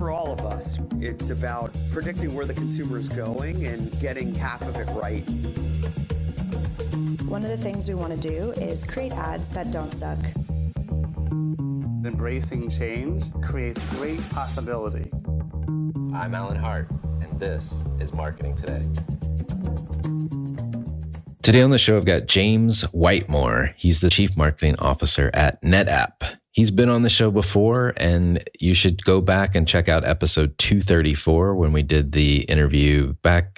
for all of us. It's about predicting where the consumer is going and getting half of it right. One of the things we want to do is create ads that don't suck. Embracing change creates great possibility. I'm Alan Hart, and this is Marketing Today. Today on the show, I've got James Whitemore. He's the Chief Marketing Officer at NetApp. He's been on the show before, and you should go back and check out episode 234 when we did the interview back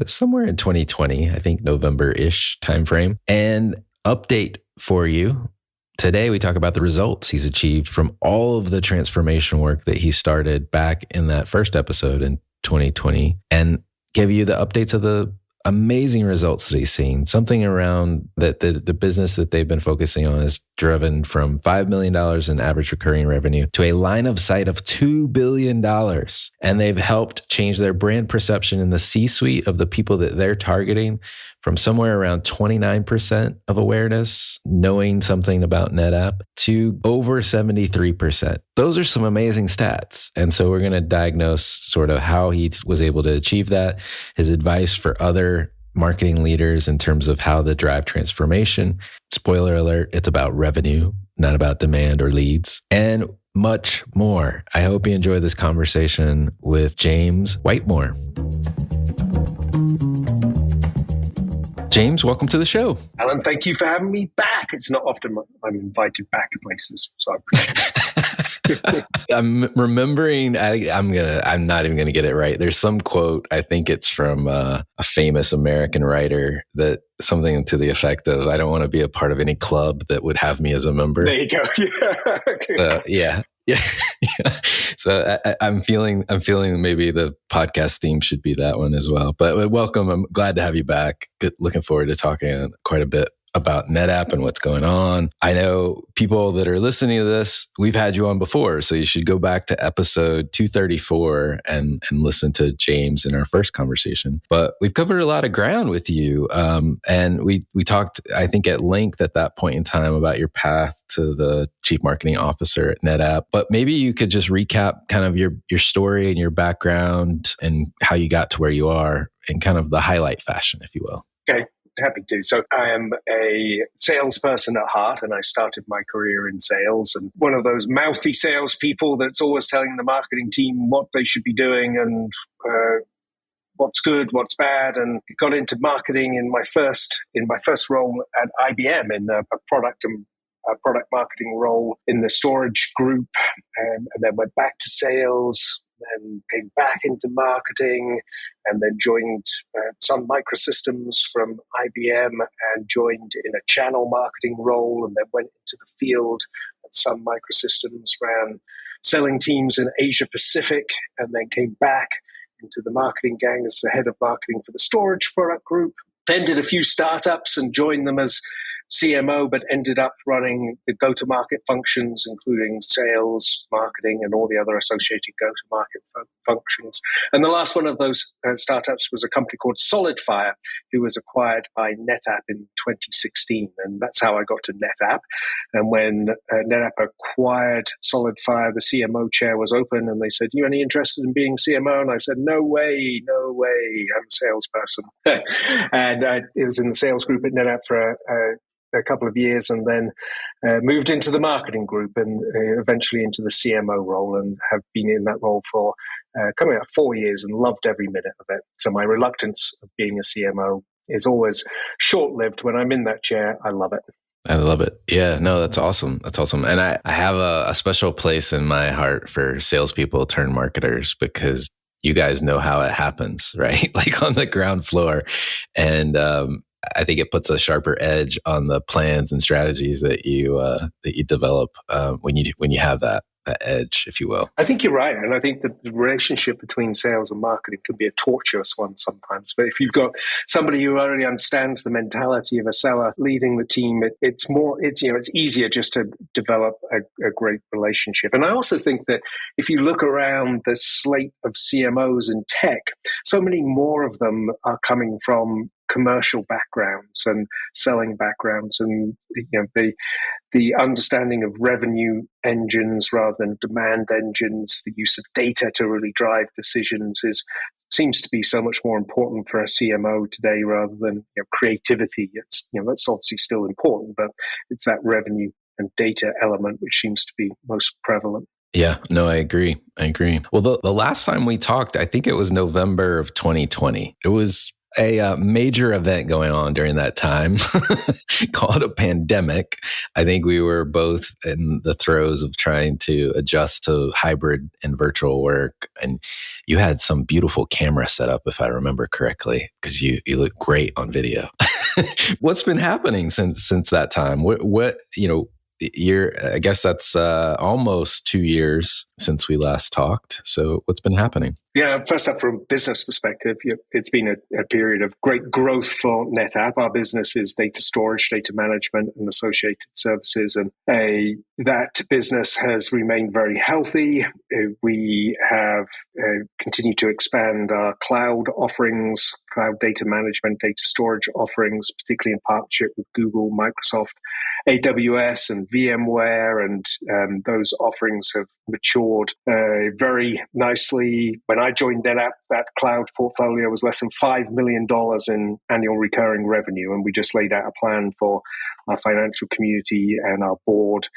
somewhere in 2020, I think November-ish timeframe. And update for you. Today, we talk about the results he's achieved from all of the transformation work that he started back in that first episode in 2020 and give you the updates of the amazing results that he's seen. Something around that the business that they've been focusing on is driven from $5 million in average recurring revenue to a line of sight of $2 billion. And they've helped change their brand perception in the C-suite of the people that they're targeting from somewhere around 29% of awareness, knowing something about NetApp, to over 73%. Those are some amazing stats. And so we're going to diagnose sort of how he was able to achieve that, his advice for other marketing leaders in terms of how to drive transformation. Spoiler alert, it's about revenue, not about demand or leads, and much more. I hope you enjoy this conversation with James Whitemore. James, welcome to the show. Alan, thank you for having me back. It's not often I'm invited back to places, so I appreciate it. I'm remembering, I'm not even going to get it right. There's some quote, I think it's from a famous American writer, that something to the effect of, I don't want to be a part of any club that would have me as a member. There you go. Yeah. Yeah. So I'm feeling maybe the podcast theme should be that one as well. But welcome. I'm glad to have you back. Looking forward to talking quite a bit about NetApp and what's going on. I know people that are listening to this, we've had you on before, so you should go back to episode 234 and listen to James in our first conversation. But we've covered a lot of ground with you. And we talked, I think, at length at that point in time about your path to the Chief Marketing Officer at NetApp. But maybe you could just recap kind of your story and your background and how you got to where you are in kind of the highlight fashion, if you will. Okay. Happy to. So I am a salesperson at heart, and I started my career in sales, and one of those mouthy salespeople that's always telling the marketing team what they should be doing and what's good, what's bad, and got into marketing in my first role at IBM in a product marketing role in the storage group, and then went back to sales. Then came back into marketing, and then joined Sun Microsystems from IBM and joined in a channel marketing role, and then went into the field at Sun Microsystems, ran selling teams in Asia Pacific, and then came back into the marketing gang as the head of marketing for the storage product group. Then did a few startups and joined them as CMO, but ended up running the go-to-market functions, including sales, marketing, and all the other associated go-to-market functions. And the last one of those startups was a company called SolidFire, who was acquired by NetApp in 2016. And that's how I got to NetApp. And when NetApp acquired SolidFire, the CMO chair was open, and they said, "You any interested in being CMO?" And I said, no way, I'm a salesperson. And it was in the sales group at NetApp for a couple of years, and then moved into the marketing group and eventually into the CMO role, and have been in that role for coming up 4 years and loved every minute of it. So my reluctance of being a CMO is always short-lived. When I'm in that chair, I love it. I love it. Yeah, no, that's awesome. That's awesome. And I have a special place in my heart for salespeople turned marketers, because you guys know how it happens, right? Like on the ground floor. And I think it puts a sharper edge on the plans and strategies that you develop when you have that edge, if you will. I think you're right. And I think that the relationship between sales and marketing can be a tortuous one sometimes. But if you've got somebody who already understands the mentality of a seller leading the team, it's easier just to develop a great relationship. And I also think that if you look around the slate of CMOs in tech, so many more of them are coming from commercial backgrounds and selling backgrounds, and the understanding of revenue engines rather than demand engines, the use of data to really drive decisions seems to be so much more important for a CMO today rather than creativity. It's that's obviously still important, but it's that revenue and data element which seems to be most prevalent. Yeah, no, I agree. Well, the last time we talked, I think it was November of 2020. It was a major event going on during that time called a pandemic. I think we were both in the throes of trying to adjust to hybrid and virtual work. And you had some beautiful camera setup, if I remember correctly, because you look great on video. What's been happening since that time? What I guess that's almost 2 years since we last talked. So what's been happening? Yeah, first up, from a business perspective, it's been a period of great growth for NetApp. Our business is data storage, data management, and associated services. And that business has remained very healthy. We have continued to expand our cloud offerings, cloud data management, data storage offerings, particularly in partnership with Google, Microsoft, AWS, and VMware. And those offerings have matured very nicely. When I joined NetApp, that cloud portfolio was less than $5 million in annual recurring revenue. And we just laid out a plan for our financial community and our board,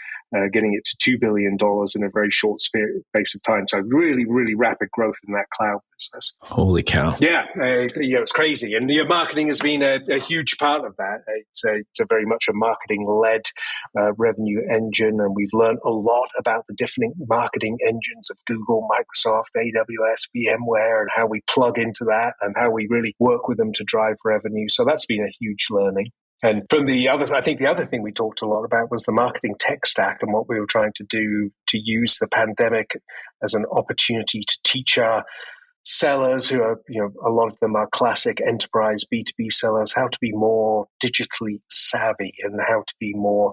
getting it to $2 billion in a very short space of time. So really, really rapid growth in that cloud business. Holy cow. Yeah, it's crazy. And marketing has been a huge part of that. It's a very much a marketing-led revenue engine. And we've learned a lot about the different marketing engines of Google, Microsoft, AWS, VMware, and how we plug into that and how we really work with them to drive revenue. So that's been a huge learning. And from I think the other thing we talked a lot about was the marketing tech stack and what we were trying to do to use the pandemic as an opportunity to teach our sellers, who are, a lot of them are classic enterprise B2B sellers, how to be more digitally savvy and how to be more,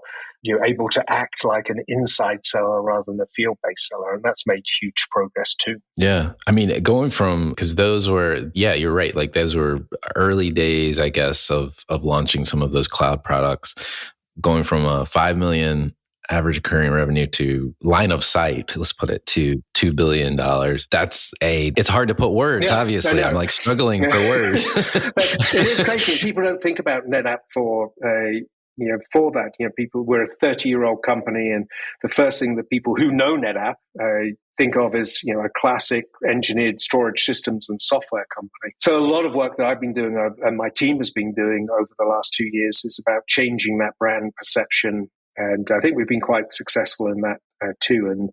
able to act like an inside seller rather than a field-based seller. And that's made huge progress too. Yeah. I mean, going from, because those were, you're right. Like those were early days, I guess, of launching some of those cloud products, going from a 5 million average recurring revenue to line of sight, let's put it, to $2 billion. It's hard to put words, obviously. I'm like struggling for words. But it is crazy. People don't think about NetApp for that. We're a 30-year-old company, and the first thing that people who know NetApp think of is, a classic engineered storage systems and software company. So a lot of work that I've been doing and my team has been doing over the last 2 years is about changing that brand perception. And I think we've been quite successful in that too. And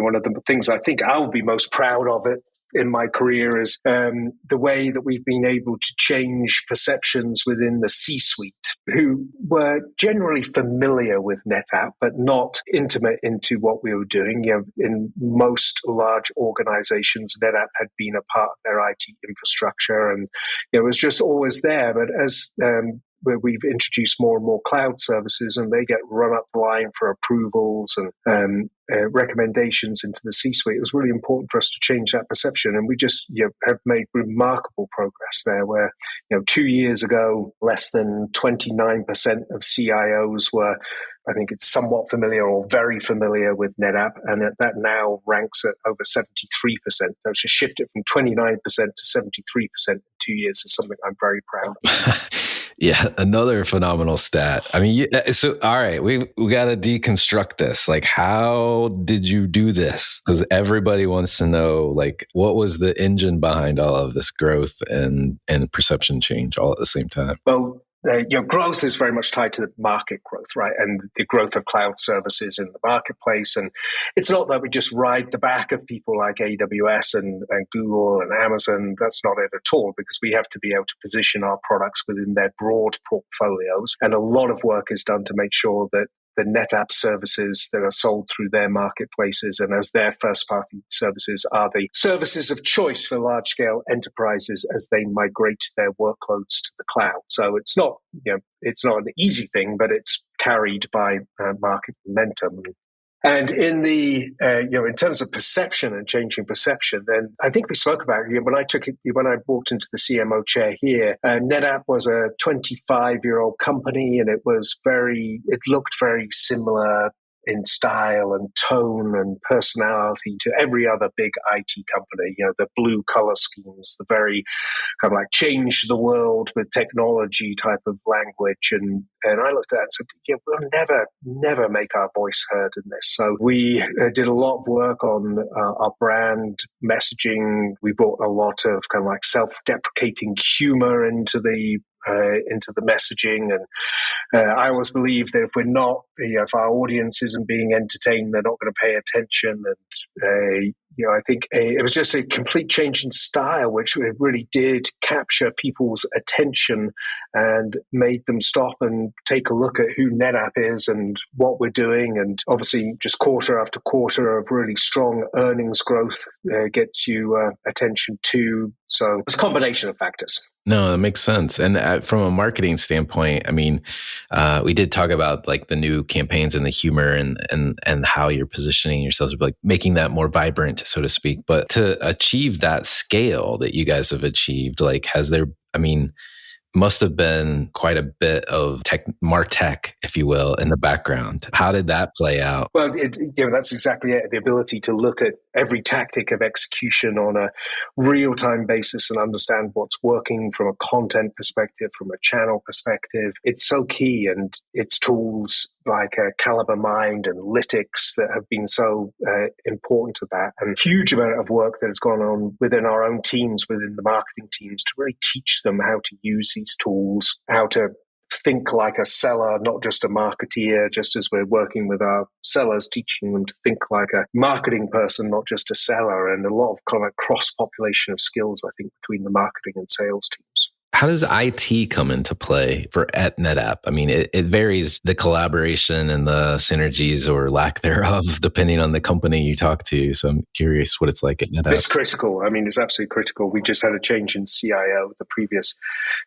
one of the things I think I'll be most proud of it in my career is the way that we've been able to change perceptions within the C-suite, who were generally familiar with NetApp, but not intimate into what we were doing. In most large organizations, NetApp had been a part of their IT infrastructure, and it was just always there. But as where we've introduced more and more cloud services, and they get run up the line for approvals and recommendations into the C-suite, it was really important for us to change that perception. And we just have made remarkable progress there, where 2 years ago, less than 29% of CIOs were, I think it's somewhat familiar or very familiar with NetApp, and that now ranks at over 73%. So it's just shifted from 29% to 73% in 2 years is something I'm very proud of. Yeah, another phenomenal stat. I mean, so all right, we got to deconstruct this. Like, how did you do this? Because everybody wants to know, like, what was the engine behind all of this growth and perception change all at the same time? Well, growth is very much tied to the market growth, right? And the growth of cloud services in the marketplace. And it's not that we just ride the back of people like AWS and Google and Amazon. That's not it at all, because we have to be able to position our products within their broad portfolios. And a lot of work is done to make sure that the NetApp services that are sold through their marketplaces and as their first-party services are the services of choice for large-scale enterprises as they migrate their workloads to the cloud. So it's not an easy thing, but it's carried by market momentum. And in the, in terms of perception and changing perception, then I think we spoke about it when I walked into the CMO chair here. NetApp was a 25-year-old company, and it looked very similar in style and tone and personality to every other big IT company. The blue color schemes, the very kind of like change the world with technology type of language. And I looked at it and said, we'll never make our voice heard in this. So we did a lot of work on our brand messaging. We brought a lot of kind of like self-deprecating humor into the messaging. And I always believe that if our audience isn't being entertained, they're not going to pay attention. And I think it was just a complete change in style, which really did capture people's attention and made them stop and take a look at who NetApp is and what we're doing. And obviously, just quarter after quarter of really strong earnings growth gets you attention too. So it's a combination of factors. No, that makes sense. And from a marketing standpoint, I mean, we did talk about like the new campaigns and the humor and how you're positioning yourselves, like making that more vibrant, so to speak. But to achieve that scale that you guys have achieved, like must have been quite a bit of MarTech, if you will, in the background. How did that play out? Well, that's exactly it. The ability to look at every tactic of execution on a real-time basis and understand what's working from a content perspective, from a channel perspective. It's so key, and it's tools like Caliber Mind and Lytics that have been so important to that, and huge amount of work that has gone on within our own teams, within the marketing teams, to really teach them how to use these tools, how to think like a seller, not just a marketeer, just as we're working with our sellers, teaching them to think like a marketing person, not just a seller, and a lot of kind of cross-population of skills, I think, between the marketing and sales teams. How does IT come into play at NetApp? I mean, it varies, the collaboration and the synergies or lack thereof, depending on the company you talk to. So I'm curious what it's like at NetApp. It's critical. I mean, it's absolutely critical. We just had a change in CIO. The previous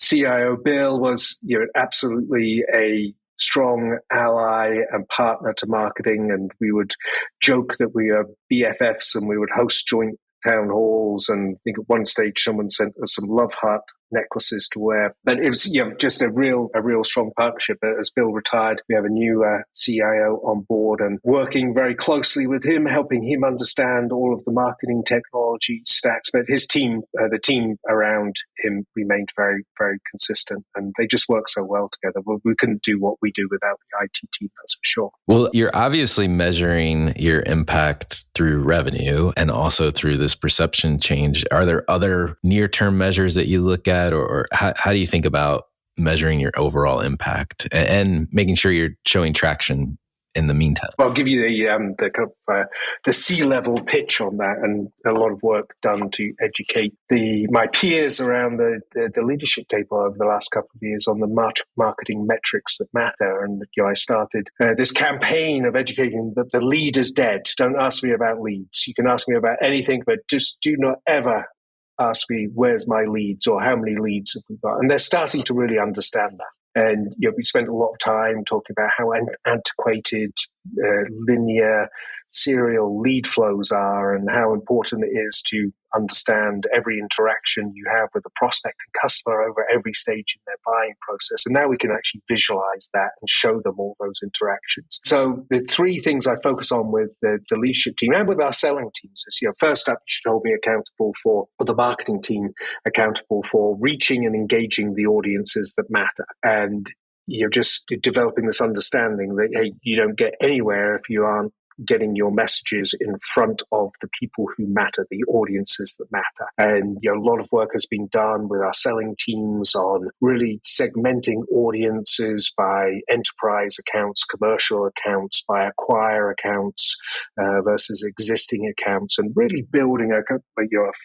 CIO, Bill, was absolutely a strong ally and partner to marketing. And we would joke that we are BFFs and we would host joint town halls. And I think at one stage someone sent us some love heart necklaces to wear. But it was just a real strong partnership. As Bill retired, we have a new CIO on board and working very closely with him, helping him understand all of the marketing technology stacks. But his team, the team around him, remained very, very consistent, and they just work so well together. We couldn't do what we do without the IT team, that's for sure. Well, you're obviously measuring your impact through revenue and also through this perception change. Are there other near-term measures that you look at, or how do you think about measuring your overall impact and making sure you're showing traction in the meantime? Well, I'll give you the C-level pitch on that, and a lot of work done to educate my peers around the leadership table over the last couple of years on the marketing metrics that matter. And I started this campaign of educating that the lead is dead. Don't ask me about leads. You can ask me about anything, but just do not ever ask me where's my leads or how many leads have we got. And they're starting to really understand that. And we spent a lot of time talking about how antiquated, linear, serial lead flows are, and how important it is to understand every interaction you have with a prospect and customer over every stage in their buying process. And now we can actually visualize that and show them all those interactions. So the three things I focus on with the leadership team and with our selling teams is, first up, you should hold me accountable for, or the marketing team accountable for, reaching and engaging the audiences that matter. And you're just developing this understanding that, hey, you don't get anywhere if you aren't getting your messages in front of the people who matter, the audiences that matter. And a lot of work has been done with our selling teams on really segmenting audiences by enterprise accounts, commercial accounts, by acquire accounts versus existing accounts, and really building a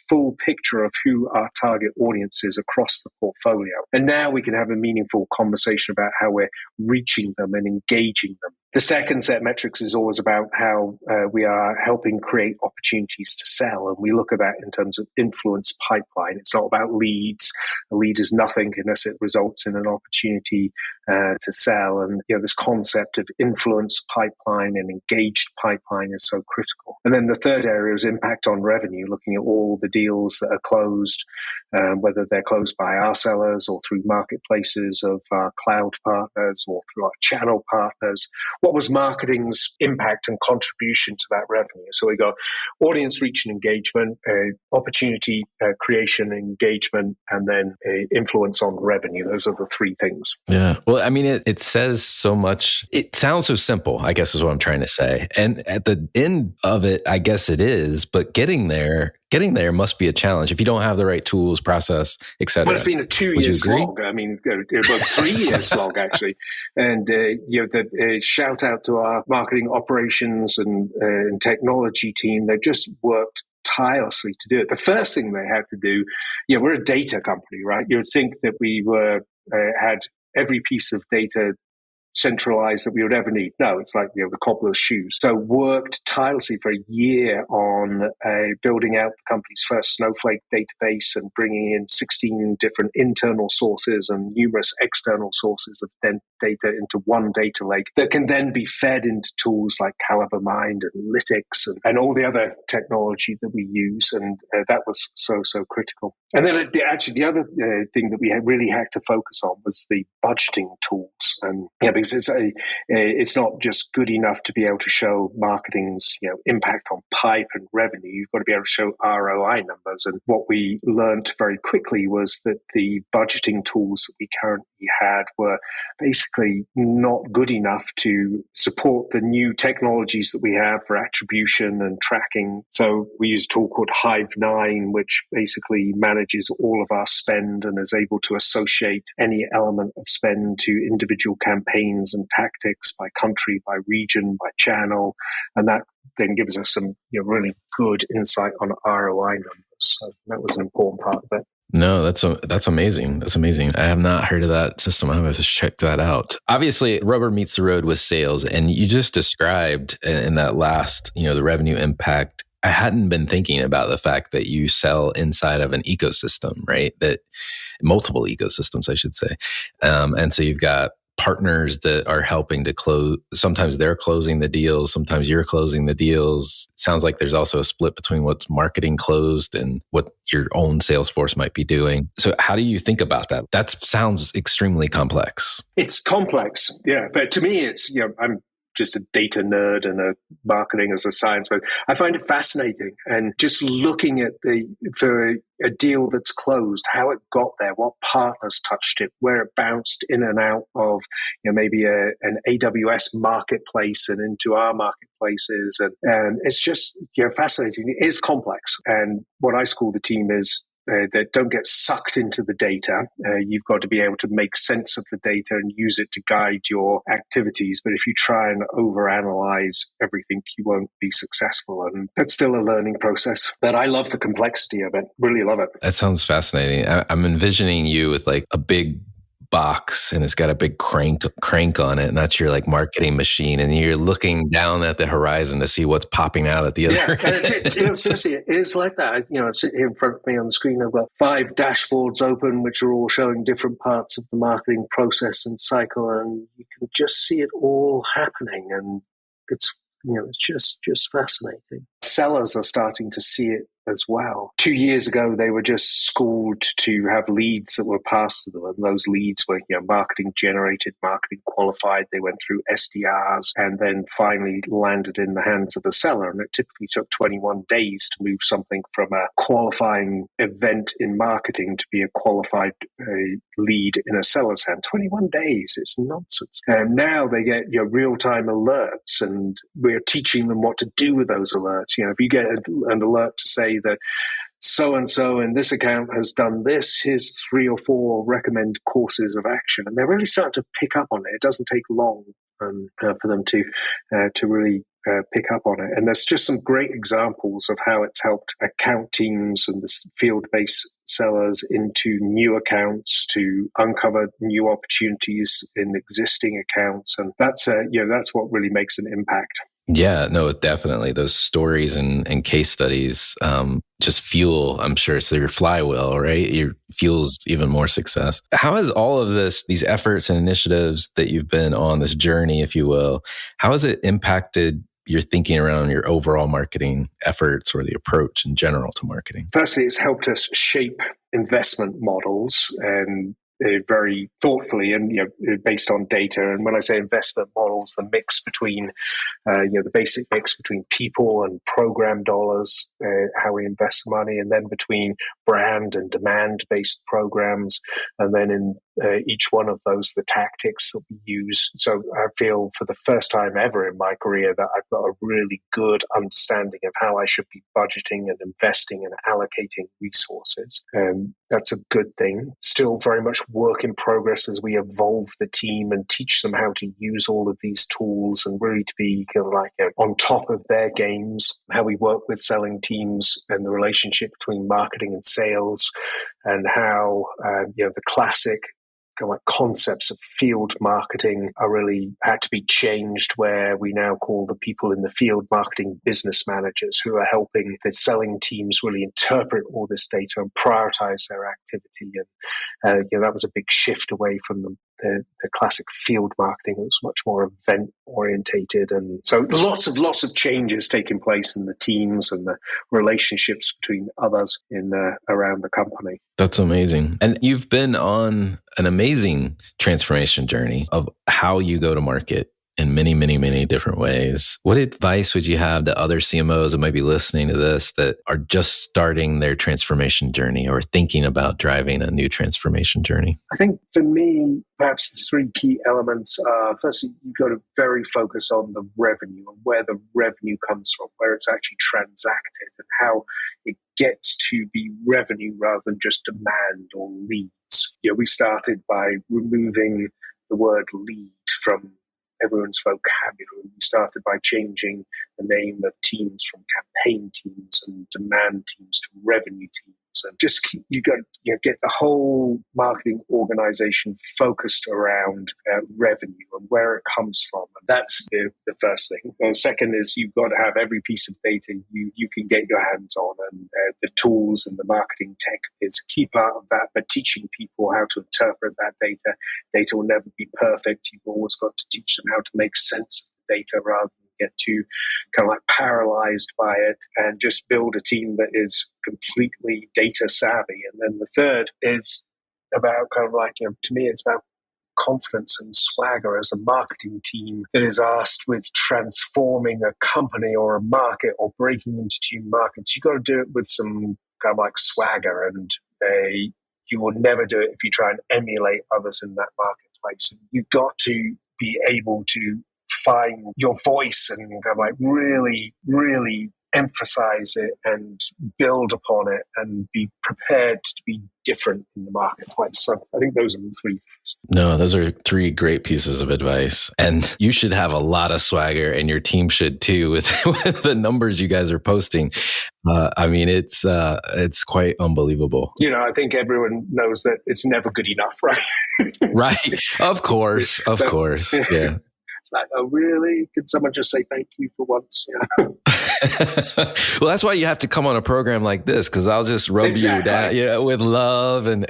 full picture of who our target audience is across the portfolio. And now we can have a meaningful conversation about how we're reaching them and engaging them. The second set of metrics is always about how we are helping create opportunities to sell. And we look at that in terms of influence pipeline. It's not about leads. A lead is nothing unless it results in an opportunity to sell. And this concept of influence pipeline and engaged pipeline is so critical. And then the third area is impact on revenue, looking at all the deals that are closed, whether they're closed by our sellers or through marketplaces of our cloud partners or through our channel partners. What was marketing's impact and contribution to that revenue? So we got audience reach and engagement, opportunity creation and engagement, and then influence on revenue. Those are the three things. Yeah. Well, I mean, it says so much. It sounds so simple, I guess is what I'm trying to say. And at the end of it, I guess it is, but getting there must be a challenge if you don't have the right tools, process, et cetera. Well, it's been a 2-year slog. I mean, well, 3 years slog, actually. And, the shout out to our marketing operations and technology team. They've just worked tirelessly to do it. The first thing they had to do, we're a data company, right? You would think that we had every piece of data centralized that we would ever need. No, it's like the cobbler's shoes. So worked tirelessly for a year on building out the company's first Snowflake database and bringing in 16 different internal sources and numerous external sources of data into one data lake that can then be fed into tools like Caliber Mind and Lytics and all the other technology that we use. And that was so critical. And then actually the other thing that we really had to focus on was the budgeting tools. And because it's not just good enough to be able to show marketing's impact on pipe and revenue. You've got to be able to show ROI numbers. And what we learned very quickly was that the budgeting tools that we currently had were basically not good enough to support the new technologies that we have for attribution and tracking. So we use a tool called Hive9, which basically manages all of our spend and is able to associate any element of spend to individual campaigns and tactics by country, by region, by channel. And that then gives us some really good insight on ROI numbers. So that was an important part of it. No, that's amazing. That's amazing. I have not heard of that system. I have to check that out. Obviously, rubber meets the road with sales. And you just described in that last, the revenue impact. I hadn't been thinking about the fact that you sell inside of an ecosystem, right? That multiple ecosystems, I should say. And so you've got partners that are helping to close. Sometimes they're closing the deals. Sometimes you're closing the deals. It sounds like there's also a split between what's marketing closed and what your own sales force might be doing. So how do you think about that? That sounds extremely complex. It's complex. Yeah. But to me, it's, I'm just a data nerd and a marketing as a science, but I find it fascinating. And just looking at for a deal that's closed, how it got there, what partners touched it, where it bounced in and out of, maybe an AWS marketplace and into our marketplaces. And it's just, fascinating. It is complex. And what I school the team is, that don't get sucked into the data. You've got to be able to make sense of the data and use it to guide your activities. But if you try and overanalyze everything, you won't be successful. And that's still a learning process. But I love the complexity of it. Really love it. That sounds fascinating. I'm envisioning you with like a big box and it's got a big crank on it, and that's your like marketing machine, and you're looking down at the horizon to see what's popping out at the other end. Seriously, it is like that. I'm sitting here in front of me on the screen. I've got 5 dashboards open, which are all showing different parts of the marketing process and cycle, and you can just see it all happening, and it's just fascinating. Sellers are starting to see it as well. 2 years ago, they were just schooled to have leads that were passed to them, and those leads were marketing generated, marketing qualified. They went through SDRs and then finally landed in the hands of a seller. And it typically took 21 days to move something from a qualifying event in marketing to be a qualified lead in a seller's hand. 21 days, it's nonsense. And now they get real-time alerts, and we're teaching them what to do with those alerts. If you get an alert to say that so-and-so in this account has done this, here's 3 or 4 recommended courses of action. And they're really starting to pick up on it. It doesn't take long for them to really pick up on it. And there's just some great examples of how it's helped account teams and the field-based sellers into new accounts to uncover new opportunities in existing accounts. And that's what really makes an impact. Yeah, no, definitely. Those stories and case studies just fuel, I'm sure it's your flywheel, right? It fuels even more success. How has all of these efforts and initiatives that you've been on, this journey, if you will, how has it impacted your thinking around your overall marketing efforts or the approach in general to marketing? Firstly, it's helped us shape investment models and very thoughtfully and based on data. And when I say investment models, the mix between the basic mix between people and program dollars, how we invest money, and then between brand and demand-based programs, and then in each one of those, the tactics that we use. So I feel for the first time ever in my career that I've got a really good understanding of how I should be budgeting and investing and allocating resources. That's a good thing. Still very much work in progress as we evolve the team and teach them how to use all of these tools and really to be kind of like on top of their games, how we work with selling teams and the relationship between marketing and sales, and how the classic kind of like concepts of field marketing are really had to be changed, where we now call the people in the field marketing business managers, who are helping the selling teams really interpret all this data and prioritize their activity. And that was a big shift away from the classic field marketing. It was much more event orientated, and so lots of changes taking place in the teams and the relationships between others in around the company. That's amazing. And you've been on an amazing transformation journey of how you go to market in many, many, many different ways. What advice would you have to other CMOs that might be listening to this that are just starting their transformation journey or thinking about driving a new transformation journey? I think for me, perhaps the three key elements are, firstly, you've got to very focus on the revenue and where the revenue comes from, where it's actually transacted and how it gets to be revenue rather than just demand or leads. We started by removing the word lead from everyone's vocabulary. We started by changing the name of teams from campaign teams and demand teams to revenue teams. And just you got to get the whole marketing organization focused around revenue and where it comes from. And that's the first thing. The second is you've got to have every piece of data you can get your hands on, and the tools and the marketing tech is a key part of that. But teaching people how to interpret that data will never be perfect. You've always got to teach them how to make sense of the data rather than get too kind of like paralyzed by it, and just build a team that is completely data savvy. And then the third is about kind of like, to me, it's about confidence and swagger as a marketing team that is asked with transforming a company or a market or breaking into new markets. You've got to do it with some kind of like swagger, and you will never do it if you try and emulate others in that marketplace. You've got to be able to find your voice and kind of like really, really emphasize it and build upon it and be prepared to be different in the marketplace. So I think those are the three things. No, those are three great pieces of advice. And you should have a lot of swagger, and your team should too, with the numbers you guys are posting. It's quite unbelievable. I think everyone knows that it's never good enough, right? Right. Of course. Yeah. It's like, oh, really? Could someone just say thank you for once? Well, that's why you have to come on a program like this, because I'll just rub you down with love. And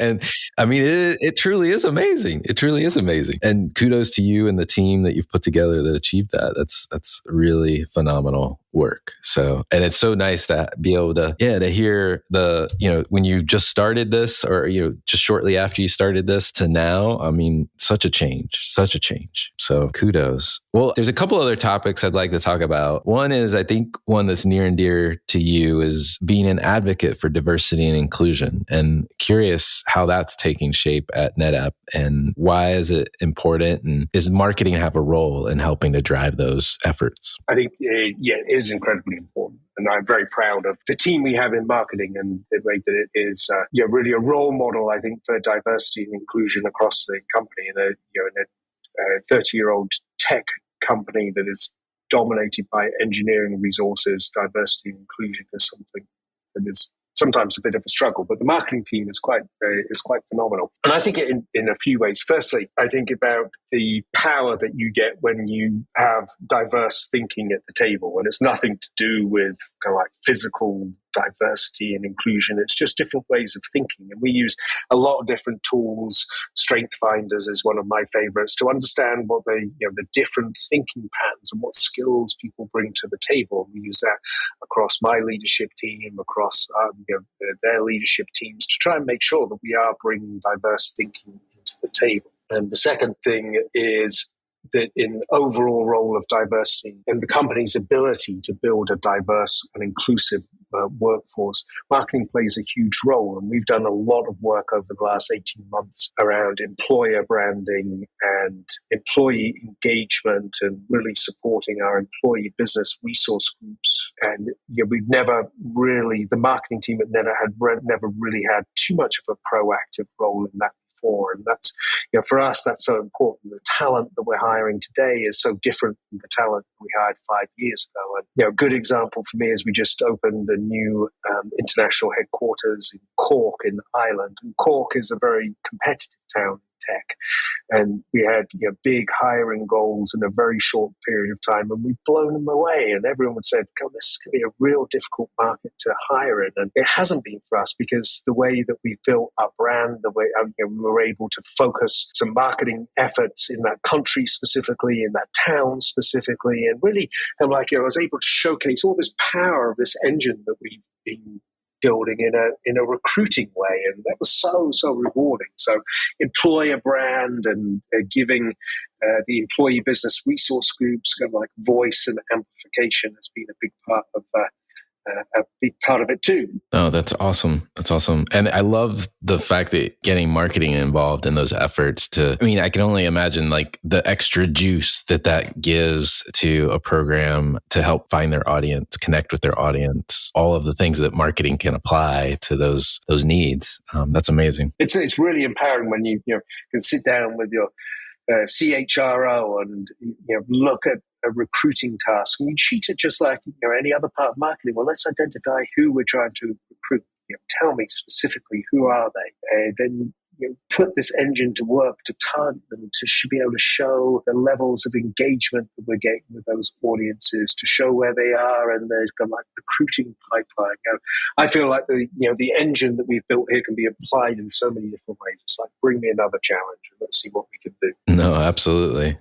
I mean, it truly is amazing. It truly is amazing. And kudos to you and the team that you've put together that achieved that. That's really phenomenal work. So, and it's so nice to be able to hear when you just started this, or, just shortly after you started this to now, I mean, such a change. So kudos. Well, there's a couple other topics I'd like to talk about. One is, I think one that's near and dear to you is being an advocate for diversity and inclusion, and curious how that's taking shape at NetApp, and why is it important, and is marketing have a role in helping to drive those efforts? I think, it is incredibly important. And I'm very proud of the team we have in marketing and the way that it is really a role model, I think, for diversity and inclusion across the company. In a 30-year-old tech company that is dominated by engineering resources, diversity and inclusion is something that is sometimes a bit of a struggle, but the marketing team is quite phenomenal. And I think in a few ways. Firstly, I think about the power that you get when you have diverse thinking at the table, and it's nothing to do with kind of like physical diversity and inclusion. It's just different ways of thinking. And we use a lot of different tools. Strength Finders is one of my favorites to understand what the different thinking patterns and what skills people bring to the table. We use that across my leadership team, across their leadership teams to try and make sure that we are bringing diverse thinking into the table. And the second thing is that in overall role of diversity and the company's ability to build a diverse and inclusive workforce, marketing plays a huge role. And we've done a lot of work over the last 18 months around employer branding and employee engagement and really supporting our employee business resource groups. And we've never really, the marketing team at NetApp had never really had too much of a proactive role in that before. And that's, for us, that's so important. The talent that we're hiring today is so different from the talent that we hired 5 years ago. And, a good example for me is we just opened a new international headquarters in Cork in Ireland. And Cork is a very competitive town in tech. And we had big hiring goals in a very short period of time, and we've blown them away. And everyone said, God, this could be a real difficult market to hire in. And it hasn't been for us because the way that we've built our brand, the way we were able to focus some marketing efforts in that country specifically, in that town specifically, and really, I was able to showcase all this power of this engine that we've been building in a recruiting way, and that was so rewarding. So employer brand and giving the employee business resource groups kind of like voice and amplification has been a big part of it too. Oh, that's awesome. That's awesome. And I love the fact that getting marketing involved in those efforts I can only imagine like the extra juice that gives to a program to help find their audience, connect with their audience, all of the things that marketing can apply to those needs. That's amazing. It's really empowering when you can sit down with your CHRO and look at a recruiting task, and you treat it just like any other part of marketing. Well, let's identify who we're trying to recruit. Tell me specifically who are they. Then put this engine to work to target them, to be able to show the levels of engagement that we're getting with those audiences, to show where they are, and there's kind of like recruiting pipeline. I feel like the engine that we've built here can be applied in so many different ways. It's like, bring me another challenge and let's see what we can do. No, absolutely.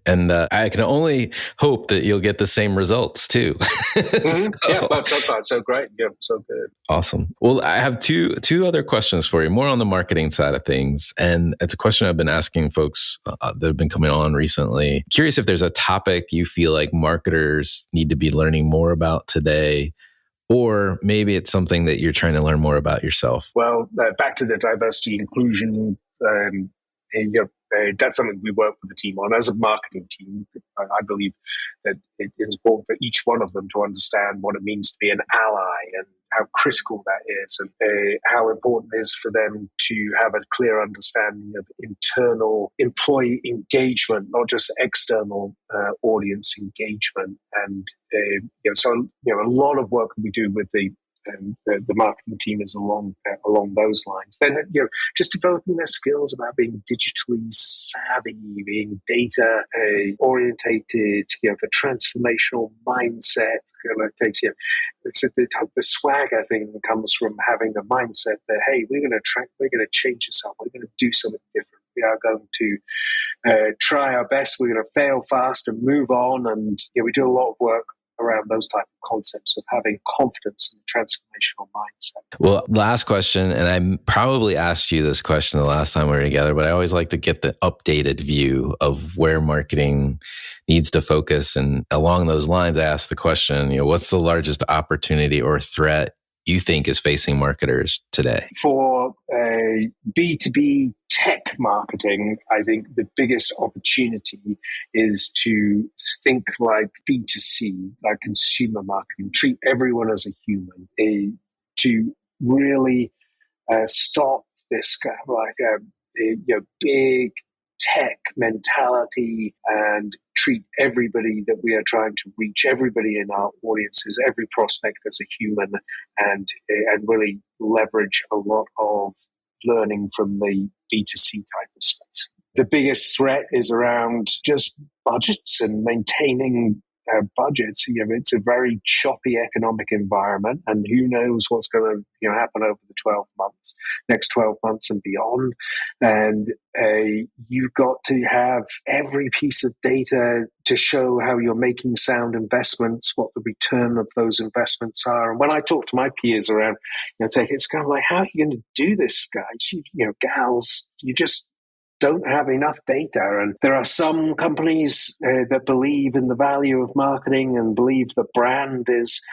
And I can only hope that you'll get the same results too. Mm-hmm. Yeah, but so far, so great. Yeah, so good. Awesome. Well, I have two other questions for you, more on the marketing side of things. And it's a question I've been asking folks that have been coming on recently. Curious if there's a topic you feel like marketers need to be learning more about today, or maybe it's something that you're trying to learn more about yourself. Well, back to the diversity inclusion, that's something we work with the team on. As a marketing team, I believe that it is important for each one of them to understand what it means to be an ally and how critical that is, and how important it is for them to have a clear understanding of internal employee engagement, not just external audience engagement. And so a lot of work that we do with the marketing team is along those lines. Then just developing their skills about being digitally savvy, being data orientated, the transformational mindset. The swagger thing comes from having the mindset that, hey, we're going to change this up. We're going to do something different. We are going to try our best. We're going to fail fast and move on. And we do a lot of work around those type of concepts of having confidence and transformational mindset. Well, last question, and I probably asked you this question the last time we were together, but I always like to get the updated view of where marketing needs to focus. And along those lines, I asked the question, what's the largest opportunity or threat you think is facing marketers today? For B2B tech marketing, I think the biggest opportunity is to think like B2C, like consumer marketing, treat everyone as a human, to really stop this kind of like big tech mentality and treat everybody that we are trying to reach, everybody in our audiences, every prospect as a human, and really leverage a lot of learning from the B2C type of space. The biggest threat is around just budgets and maintaining budgets. It's a very choppy economic environment, and who knows what's going to happen over the next 12 months and beyond. And you've got to have every piece of data to show how you're making sound investments, what the return of those investments are. And when I talk to my peers around tech, it's kind of like, how are you going to do this, guys? Gals, you just don't have enough data. And there are some companies that believe in the value of marketing and believe the brand is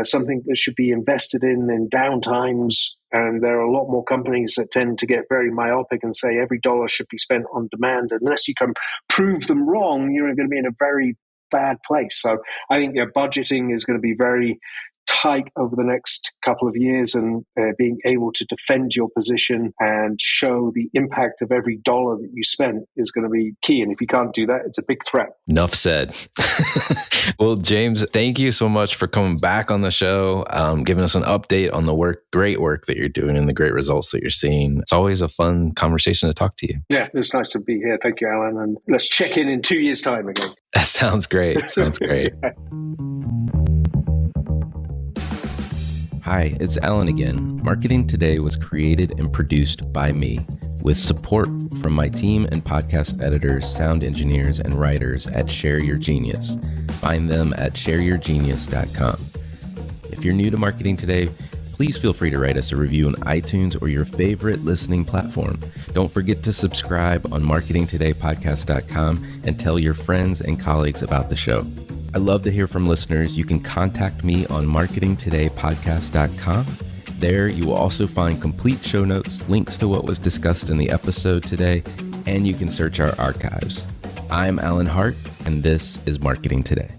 something that should be invested in downtimes. And there are a lot more companies that tend to get very myopic and say every dollar should be spent on demand. Unless you can prove them wrong, you're going to be in a very bad place. So I think budgeting is going to be very tight over the next couple of years, and being able to defend your position and show the impact of every dollar that you spend is going to be key. And if you can't do that, it's a big threat. Enough said. Well, James, thank you so much for coming back on the show, giving us an update on the great work that you're doing and the great results that you're seeing. It's always a fun conversation to talk to you. Yeah, it's nice to be here. Thank you, Alan. And let's check in 2 years' time again. That sounds great. Sounds great. Hi, it's Alan again. Marketing Today was created and produced by me, with support from my team and podcast editors, sound engineers, and writers at Share Your Genius. Find them at shareyourgenius.com. If you're new to Marketing Today, please feel free to write us a review on iTunes or your favorite listening platform. Don't forget to subscribe on marketingtodaypodcast.com and tell your friends and colleagues about the show. I love to hear from listeners. You can contact me on marketingtodaypodcast.com. There you will also find complete show notes, links to what was discussed in the episode today, and you can search our archives. I'm Alan Hart, and this is Marketing Today.